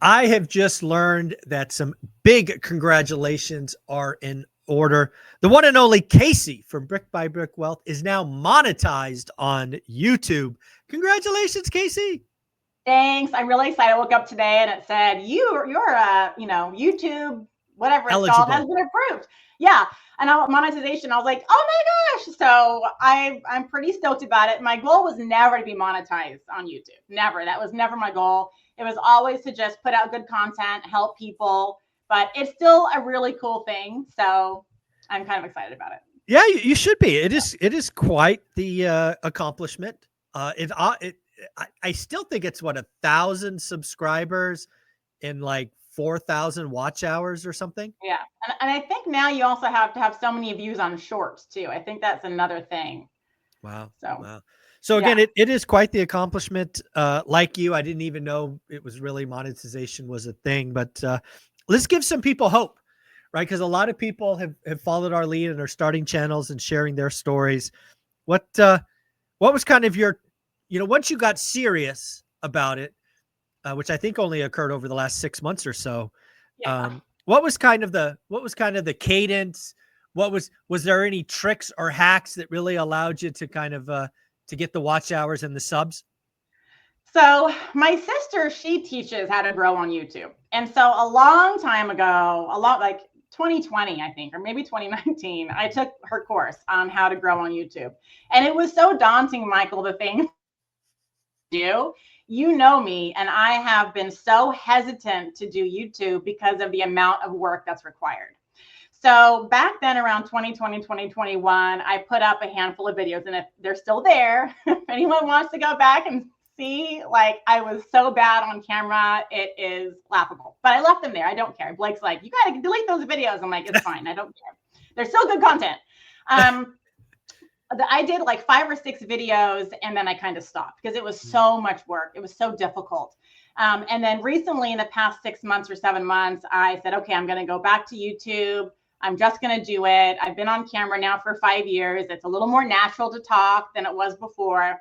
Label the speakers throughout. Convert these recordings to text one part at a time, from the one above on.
Speaker 1: I have just learned that some big congratulations are in order. The one and only Casey from Brick by Brick Wealth is now monetized on YouTube. Congratulations, Casey.
Speaker 2: Thanks. I'm really excited. I woke up today and it said your YouTube, whatever it's called, has
Speaker 1: Eligible.
Speaker 2: been approved. Yeah. And monetization, I was like, oh my gosh. So I'm pretty stoked about it. My goal was never to be monetized on YouTube. Never. That was never my goal. It was always to just put out good content, help people. But it's still a really cool thing. So I'm kind of excited about it.
Speaker 1: Yeah, you should be. It is quite the accomplishment. I still think it's what 1,000 subscribers in like 4,000 watch hours or something.
Speaker 2: Yeah. And I think now you also have to have so many views on shorts too. I think that's another thing.
Speaker 1: Wow.
Speaker 2: So,
Speaker 1: Wow. So again, it is quite the accomplishment. Like you, I didn't even know it was really monetization was a thing, but let's give some people hope, right? Because a lot of people have followed our lead and are starting channels and sharing their stories. What was kind of your, once you got serious about it, which I think only occurred over the last 6 months or so.
Speaker 2: yeah.
Speaker 1: What was kind of the cadence? Was there any tricks or hacks that really allowed you to kind of to get the watch hours and the subs?
Speaker 2: So my sister, she teaches how to grow on YouTube. And so a long time ago, like 2020, I think, or maybe 2019, I took her course on how to grow on YouTube. And it was so daunting, Michael, the thing do. You know me, and I have been so hesitant to do YouTube because of the amount of work that's required. So back then around 2020, 2021, I put up a handful of videos, and if they're still there, if anyone wants to go back and see, like, I was so bad on camera, it is laughable. But I left them there. I don't care. Blake's like, you got to delete those videos. I'm like, it's fine. I don't care. They're still good content. I did like 5 or 6 videos and then I kind of stopped because it was so much work. It was so difficult. And then recently in the past 6 months or 7 months, I said, okay, I'm going to go back to YouTube. I'm just going to do it. I've been on camera now for 5 years. It's a little more natural to talk than it was before.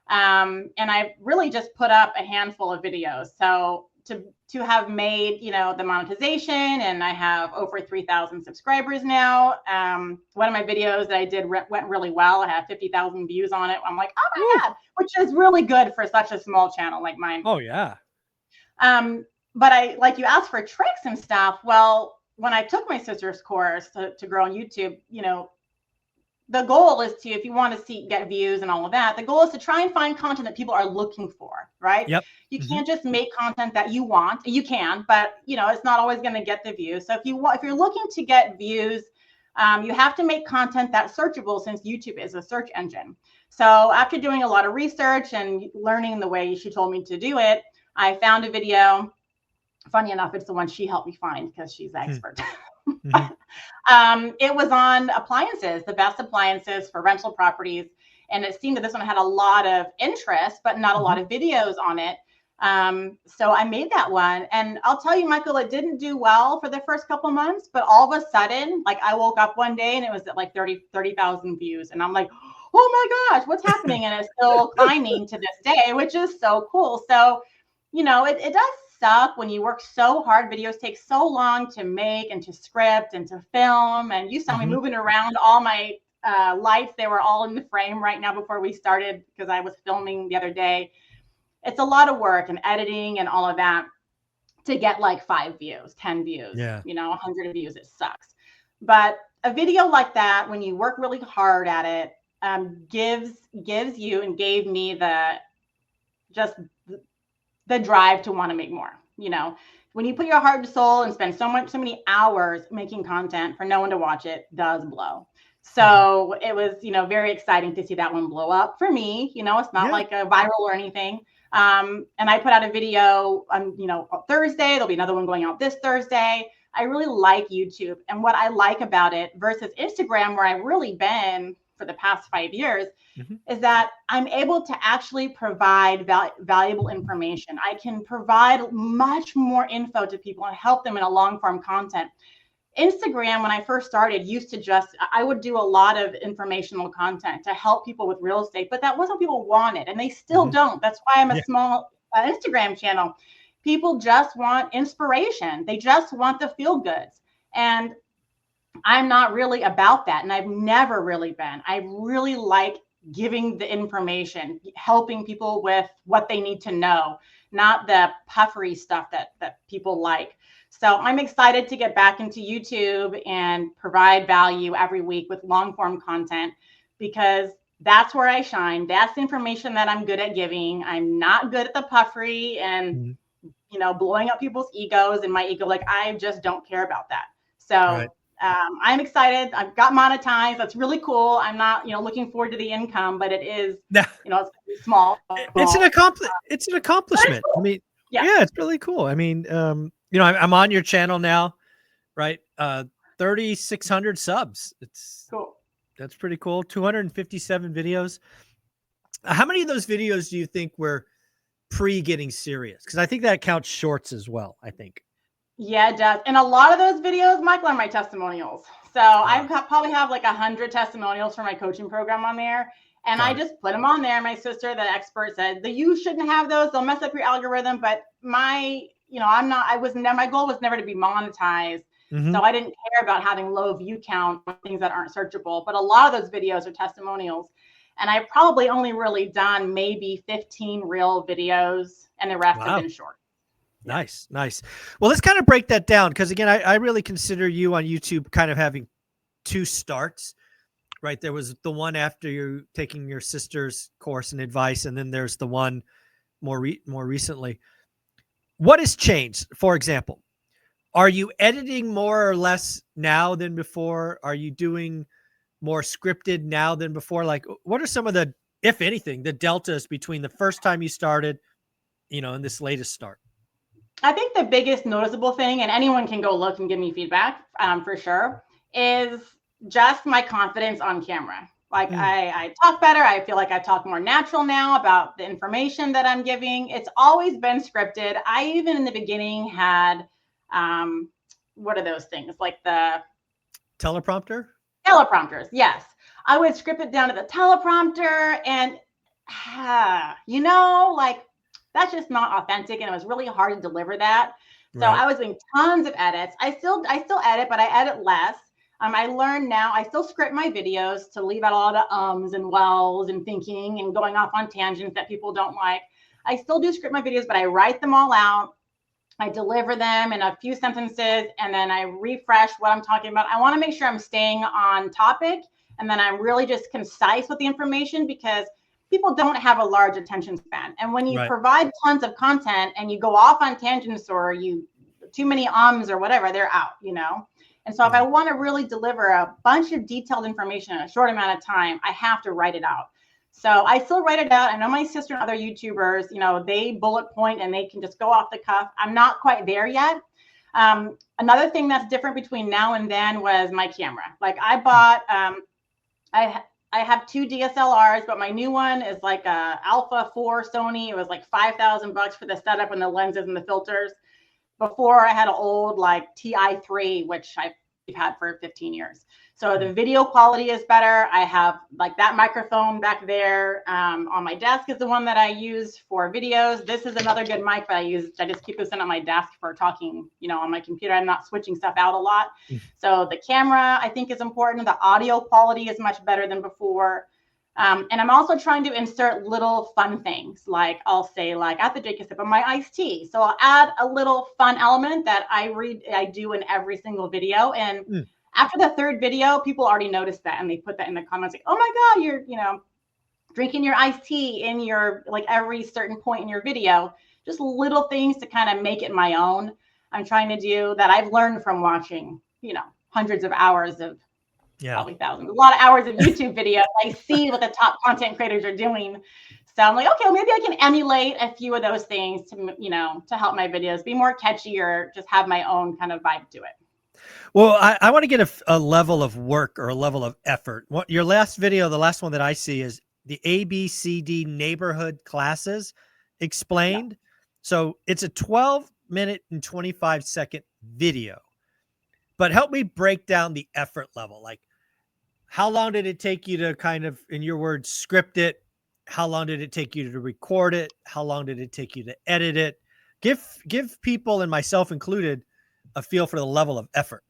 Speaker 2: And I really just put up a handful of videos. So to have made, the monetization, and I have over 3,000 subscribers now. One of my videos that I did went really well. I had 50,000 views on it. I'm like, oh my God, which is really good for such a small channel like mine.
Speaker 1: Oh yeah.
Speaker 2: But like you asked for tricks and stuff. Well, when I took my sister's course to grow on YouTube, the goal is to, if you want to get views and all of that, the goal is to try and find content that people are looking for, right?
Speaker 1: Yep.
Speaker 2: You can't just make content that you want. You can, but it's not always going to get the views. So if you're looking to get views, you have to make content that's searchable, since YouTube is a search engine. So after doing a lot of research and learning the way she told me to do it, I found a video. Funny enough, it's the one she helped me find because she's the expert. It was on appliances, the best appliances for rental properties. And it seemed that this one had a lot of interest, but not a lot of videos on it. So I made that one. And I'll tell you, Michael, it didn't do well for the first couple of months, but all of a sudden, like, I woke up one day and it was at like 30,000 views. And I'm like, oh my gosh, what's happening? And it's still climbing to this day, which is so cool. So, it does suck when you work so hard. Videos take so long to make and to script and to film. And you saw me moving around all my lights. They were all in the frame right now before we started because I was filming the other day. It's a lot of work and editing and all of that to get like 5 views, 10 views, 100 views. It sucks. But a video like that, when you work really hard at it, gives you and gave me the drive to want to make more. When you put your heart and soul and spend so many hours making content for no one to watch, it does blow. So it was, very exciting to see that one blow up for me. It's not like a viral or anything. And I put out a video on, Thursday. There'll be another one going out this Thursday. I really like YouTube. And what I like about it versus Instagram, where I've really been for the past 5 years, is that I'm able to actually provide valuable information. I can provide much more info to people and help them in a long form content. Instagram, when I first started, I would do a lot of informational content to help people with real estate, but that wasn't what people wanted, and they still don't. That's why I'm a small Instagram channel. People just want inspiration. They just want the feel goods. And I'm not really about that. And I've never really been. I really like giving the information, helping people with what they need to know, not the puffery stuff that people like. So I'm excited to get back into YouTube and provide value every week with long form content, because that's where I shine. That's the information that I'm good at giving. I'm not good at the puffery and, blowing up people's egos and my ego. Like, I just don't care about that. So
Speaker 1: Right.
Speaker 2: I'm excited. I've got monetized. That's really cool. I'm not, looking forward to the income, but it is,
Speaker 1: Yeah.
Speaker 2: it's small.
Speaker 1: It's an accomplishment. I mean, yeah, it's really cool. I mean, I'm on your channel now, right? 3,600 subs.
Speaker 2: Cool.
Speaker 1: That's pretty cool. 257 videos. How many of those videos do you think were pre getting serious? Because I think that counts shorts as well, I think.
Speaker 2: Yeah, it does. And a lot of those videos, Michael, are my testimonials. So I probably have like 100 testimonials for my coaching program on there. And I just put them on there. My sister, the expert, said that you shouldn't have those. They'll mess up your algorithm. But my goal was never to be monetized. So I didn't care about having low view count on things that aren't searchable. But a lot of those videos are testimonials. And I've probably only really done maybe 15 real videos, and the rest have been short.
Speaker 1: Nice. Well, let's kind of break that down, because again, I really consider you on YouTube kind of having two starts, right? There was the one after you taking your sister's course and advice, and then there's the one more recently. What has changed? For example, are you editing more or less now than before? Are you doing more scripted now than before? Like, what are some of the, if anything, the deltas between the first time you started, and this latest start?
Speaker 2: I think the biggest noticeable thing, and anyone can go look and give me feedback for sure, is just my confidence on camera. Like, I talk better. I feel like I talk more natural now about the information that I'm giving. It's always been scripted. I even in the beginning had, what are those things? Like the
Speaker 1: teleprompter?
Speaker 2: Teleprompters, yes. I would script it down to the teleprompter, and like, that's just not authentic, and it was really hard to deliver that. So I was doing tons of edits. I still edit, but I edit less. I learned now, I still script my videos to leave out a lot of ums and wells and thinking and going off on tangents that people don't like. I still do script my videos, but I write them all out. I deliver them in a few sentences, and then I refresh what I'm talking about. I want to make sure I'm staying on topic, and then I'm really just concise with the information, because people don't have a large attention span. And when you provide tons of content and you go off on tangents, or you too many ums or whatever, they're out, And so if I want to really deliver a bunch of detailed information in a short amount of time, I have to write it out. So I still write it out. I know my sister and other YouTubers, they bullet point and they can just go off the cuff. I'm not quite there yet. Another thing that's different between now and then was my camera. Like, I bought, I have two DSLRs, but my new one is like a Alpha 4 Sony. It was like $5,000 for the setup and the lenses and the filters. Before, I had an old like TI3, which I've had for 15 years. So the video quality is better. I have like that microphone back there on my desk is the one that I use for videos. This is another good mic that I use. I just keep this in on my desk for talking, on my computer. I'm not switching stuff out a lot. So the camera, I think, is important. The audio quality is much better than before. And I'm also trying to insert little fun things. Like, I'll say, like, I have to take a sip of my iced tea. So I'll add a little fun element that I do in every single video. And after the third video, people already noticed that, and they put that in the comments, like, oh my God, you're, drinking your iced tea in your, like, every certain point in your video. Just little things to kind of make it my own. I'm trying to do that I've learned from watching, hundreds of hours of, probably thousands, a lot of hours of YouTube videos. I see what the top content creators are doing. So I'm like, okay, well, maybe I can emulate a few of those things to, to help my videos be more catchy, or just have my own kind of vibe to it.
Speaker 1: Well, I want to get a level of work, or a level of effort. Your last video, the last one that I see, is the ABCD neighborhood classes explained. So it's a 12-minute and 25-second video. But help me break down the effort level. Like, how long did it take you to kind of, in your words, script it? How long did it take you to record it? How long did it take you to edit it? Give people, and myself included, a feel for the level of effort.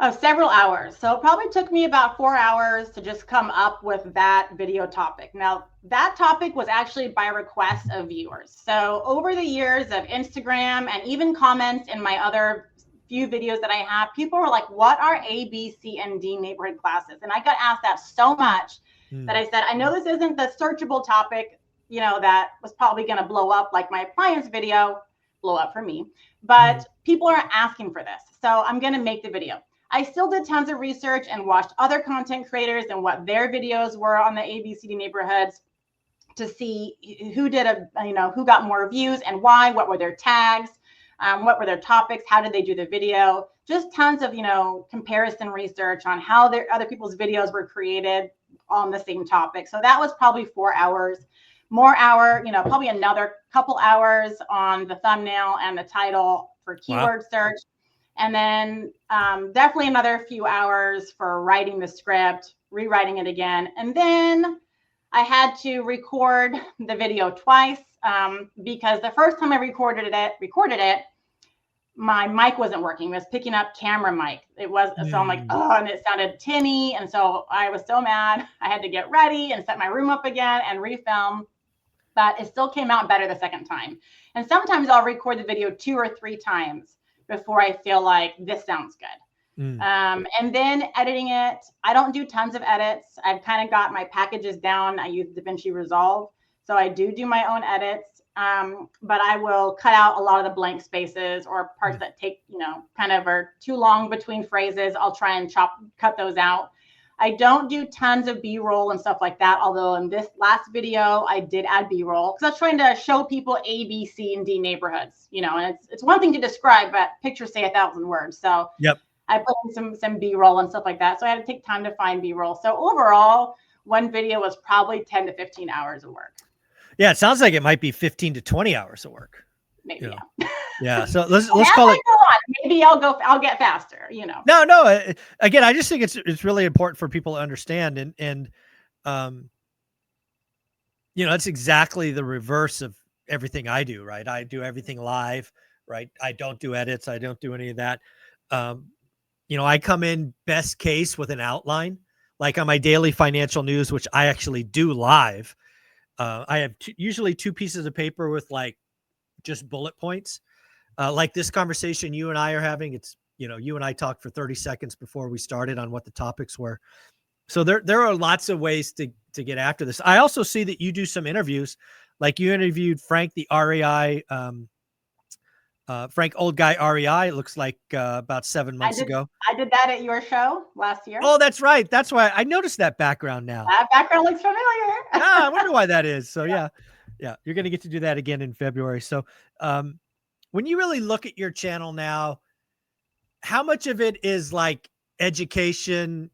Speaker 2: Oh, several hours. So it probably took me about 4 hours to just come up with that video topic. Now, that topic was actually by request of viewers. So over the years of Instagram and even comments in my other few videos that I have, people were like, what are A, B, C, and D neighborhood classes? And I got asked that so much that I said, I know this isn't the searchable topic, you know, that was probably going to blow up like my appliance video, blow up for me, but people are asking for this. So I'm going to make the video. I still did tons of research and watched other content creators and what their videos were on the ABCD neighborhoods to see who did who got more views and why, what were their tags, what were their topics, how did they do the video, just tons of, comparison research on how their other people's videos were created on the same topic. So that was probably 4 hours. More hour, probably another couple hours on the thumbnail and the title for keyword search. And then definitely another few hours for writing the script, rewriting it again. And then I had to record the video twice because the first time I recorded it, my mic wasn't working. It was picking up camera mic. It was, so I'm like, oh, and it sounded tinny. And so I was so mad. I had to get ready and set my room up again and refilm. But it still came out better the second time. And sometimes I'll record the video 2 or 3 times before I feel like this sounds good. And then editing it, I don't do tons of edits. I've kind of got my packages down. I use DaVinci Resolve. So I do my own edits, but I will cut out a lot of the blank spaces or parts that take, kind of are too long between phrases. I'll try and cut those out. I don't do tons of B-roll and stuff like that. Although in this last video, I did add B-roll because I was trying to show people A, B, C, and D neighborhoods, and it's one thing to describe, but pictures say 1,000 words. So I put in some B-roll and stuff like that. So I had to take time to find B-roll. So overall, one video was probably 10 to 15 hours of work.
Speaker 1: Yeah, it sounds like it might be 15 to 20 hours of work.
Speaker 2: Maybe,
Speaker 1: Yeah. So let's call it.
Speaker 2: Maybe I'll get faster,
Speaker 1: No. Again, I just think it's really important for people to understand. And it's exactly the reverse of everything I do, right? I do everything live, right? I don't do edits. I don't do any of that. I come in best case with an outline, like on my daily financial news, which I actually do live. I have usually 2 pieces of paper with like just bullet points. Like this conversation you and I are having, it's, you and I talked for 30 seconds before we started on what the topics were. So there are lots of ways to get after this. I also see that you do some interviews, like you interviewed Frank, the REI, Frank Old Guy REI, it looks like about 7 months ago.
Speaker 2: I did that at your show last year.
Speaker 1: Oh, that's right. That's why I noticed that background now.
Speaker 2: That background looks familiar.
Speaker 1: I wonder why that is. So yeah, you're going to get to do that again in February. So when you really look at your channel now, how much of it is like education,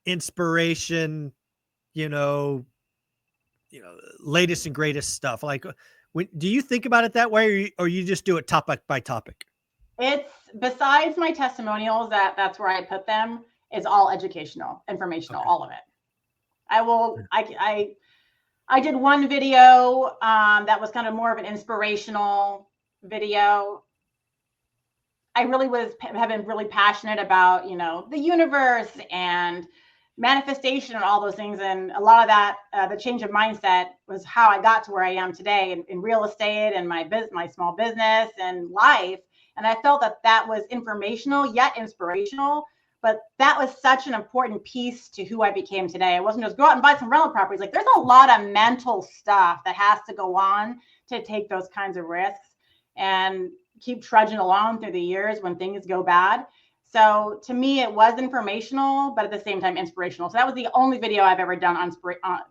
Speaker 1: inspiration, latest and greatest stuff? Like, do you think about it that way, or you just do it topic by topic?
Speaker 2: It's besides my testimonials, that's where I put them. It's all educational, informational, all of it. I did one video that was kind of more of an inspirational video. I really have been really passionate about, the universe and manifestation and all those things. And a lot of that, the change of mindset was how I got to where I am today in real estate and my small business and life. And I felt that was informational yet inspirational. But that was such an important piece to who I became today. I wasn't just go out and buy some rental properties. Like there's a lot of mental stuff that has to go on to take those kinds of risks and keep trudging along through the years when things go bad. So to me, it was informational, but at the same time, inspirational. So that was the only video I've ever done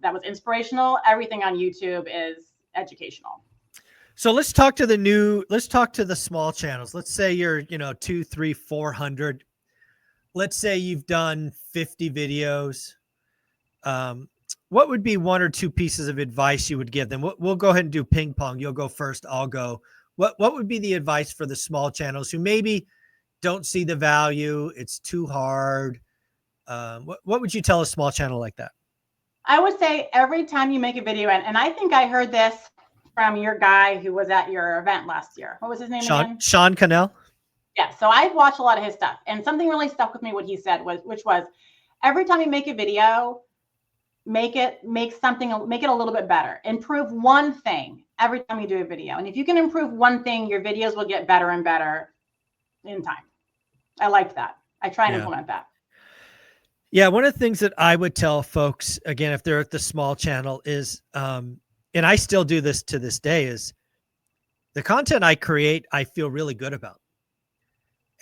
Speaker 2: that was inspirational. Everything on YouTube is educational.
Speaker 1: So let's talk to the small channels. Let's say you're, 200, 300, 400. Let's say you've done 50 videos. What would be 1 or 2 pieces of advice you would give them? We'll go ahead and do ping pong. You'll go first. I'll go. What would be the advice for the small channels who maybe don't see the value? It's too hard. What would you tell a small channel like that?
Speaker 2: I would say every time you make a video, and I think I heard this from your guy who was at your event last year. What was his name again?
Speaker 1: Sean Cannell.
Speaker 2: Yeah, so I've watched a lot of his stuff, and something really stuck with me. What he said was, which was, every time you make a video, make it a little bit better. Improve one thing every time you do a video, and if you can improve one thing, your videos will get better and better in time. I liked that. I try and implement that.
Speaker 1: Yeah, one of the things that I would tell folks, again, if they're at the small channel, is, and I still do this to this day, is the content I create, I feel really good about.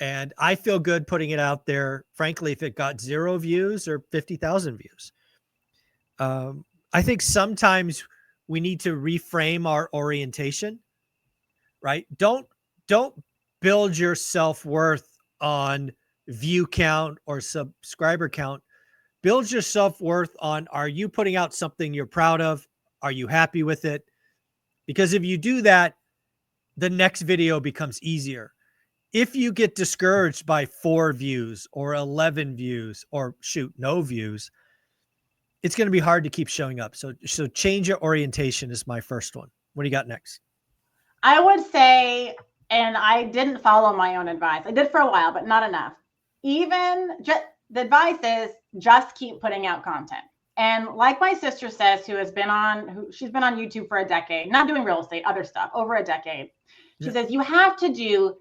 Speaker 1: And I feel good putting it out there, frankly, if it got 0 views or 50,000 views. I think sometimes we need to reframe our orientation, right? Don't build your self-worth on view count or subscriber count. Build your self-worth on, are you putting out something you're proud of? Are you happy with it? Because if you do that, the next video becomes easier. If you get discouraged by 4 views or 11 views or shoot, no views, it's going to be hard to keep showing up. So change your orientation is my first one. What do you got next?
Speaker 2: I would say, and I didn't follow my own advice. I did for a while, but not enough. Even just the advice is just keep putting out content. And like my sister says, she's been on YouTube for a decade, not doing real estate, other stuff, over a decade. She says, you have to do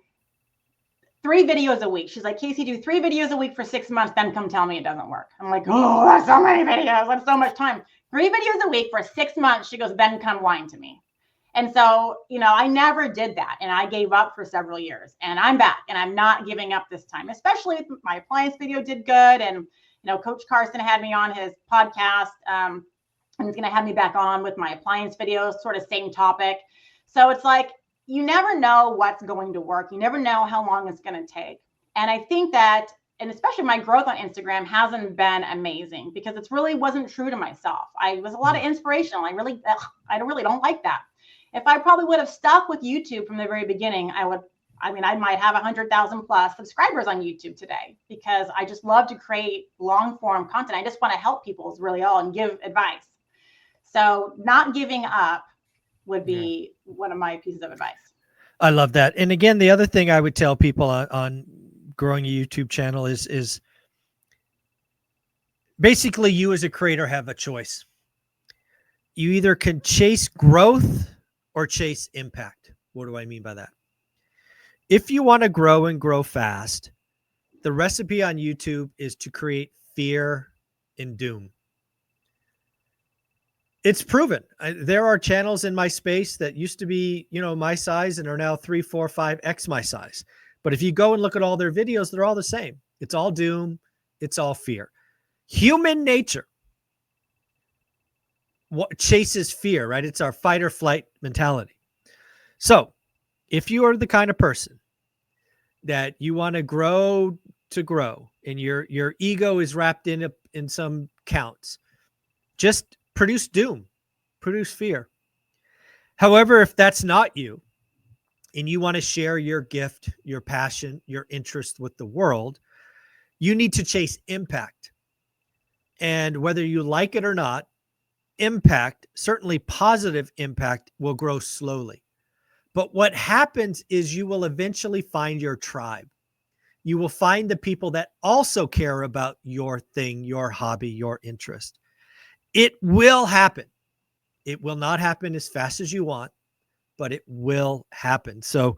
Speaker 2: 3 videos a week. She's like, Casey, do 3 videos a week for 6 months, then come tell me it doesn't work. I'm like, oh, that's so many videos. That's so much time. 3 videos a week for 6 months. She goes, then come whine to me. And so, I never did that. And I gave up for several years, and I'm back, and I'm not giving up this time, especially if my appliance video did good. And, Coach Carson had me on his podcast, and he's going to have me back on with my appliance videos, sort of same topic. So it's like, you never know what's going to work. You never know how long it's going to take. And I think that, and especially my growth on Instagram hasn't been amazing because it really wasn't true to myself. I was a lot of inspirational. I really don't like that. If I probably would have stuck with YouTube from the very beginning, I might have 100,000 plus subscribers on YouTube today, because I just love to create long form content. I just want to help people is really all, and give advice. So not giving up would be one of my pieces of advice.
Speaker 1: I love that. And again, the other thing I would tell people on growing a YouTube channel is basically, you as a creator have a choice. You either can chase growth or chase impact. What do I mean by that? If you want to grow and grow fast, the recipe on YouTube is to create fear and doom. It's proven. There are channels in my space that used to be, my size and are now 3, 4, 5x my size. But if you go and look at all their videos, they're all the same. It's all doom. It's all fear. Human nature chases fear, right? It's our fight or flight mentality. So if you are the kind of person that you want to grow and your ego is wrapped in some counts, just produce doom, produce fear. However, if that's not you and you want to share your gift, your passion, your interest with the world, you need to chase impact. And whether you like it or not, impact, certainly positive impact, will grow slowly. But what happens is you will eventually find your tribe. You will find the people that also care about your thing, your hobby, your interest. It will happen. It will not happen as fast as you want, but it will happen. So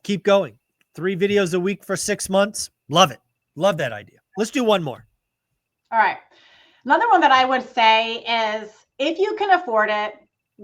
Speaker 1: keep going. 3 videos a week for 6 months. Love it. Love that idea. Let's do one more.
Speaker 2: All right. Another one that I would say is, if you can afford it,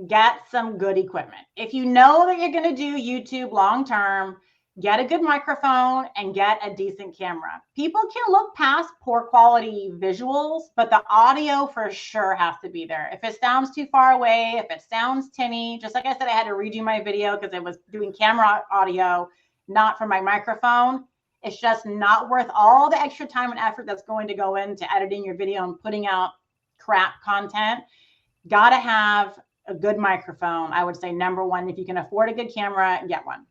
Speaker 2: get some good equipment. If you know that you're going to do YouTube long term, get a good microphone and get a decent camera. People can look past poor quality visuals, but the audio for sure has to be there. If it sounds too far away, if it sounds tinny, just like I said, I had to redo my video because I was doing camera audio, not from my microphone. It's just not worth all the extra time and effort that's going to go into editing your video and putting out crap content. Got to have a good microphone. I would say number one, if you can afford a good camera, get one.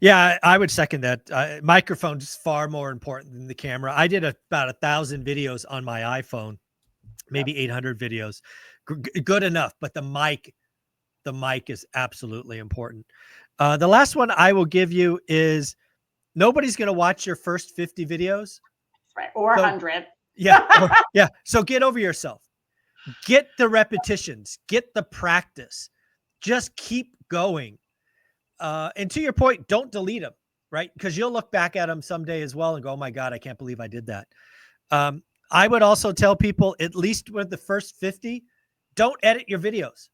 Speaker 1: Yeah, I would second that. Microphone is far more important than the camera. I did about 1,000 videos on my iPhone, maybe 800 videos. Good enough, but the mic the mic is absolutely important. The last one I will give you is nobody's going to watch your first 50 videos.
Speaker 2: Right. Or 100.
Speaker 1: Yeah. So get over yourself. Get the repetitions. Get the practice. Just keep going. And to your point, don't delete them, right? Because you'll look back at them someday as well and go, oh my God, I can't believe I did that. I would also tell people, at least with the first 50, don't edit your videos.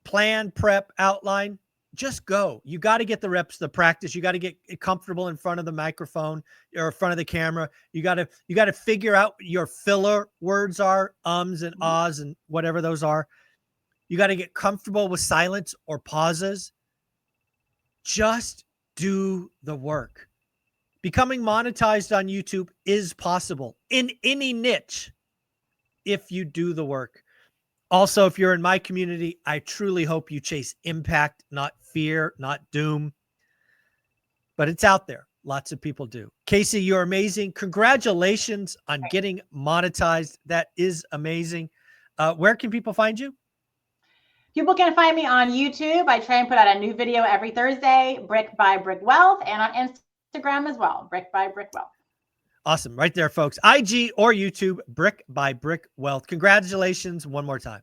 Speaker 1: Plan, prep, outline, just go. You got to get the reps, the practice. You got to get comfortable in front of the microphone or in front of the camera. You got to figure out what your filler words are, ums and ahs and whatever those are. You got to get comfortable with silence or pauses. Just do the work. Becoming monetized on YouTube is possible in any niche if you do the work. Also, if you're in my community, I truly hope you chase impact, not fear, not doom. But it's out there. Lots of people do. Casey, you're amazing. Congratulations on getting monetized. That is amazing. Where can people find you?
Speaker 2: People can find me on YouTube. I try and put out a new video every Thursday, Brick by Brick Wealth, and on Instagram as well, Brick by Brick Wealth.
Speaker 1: Awesome. Right there, folks. IG or YouTube, Brick by Brick Wealth. Congratulations one more time.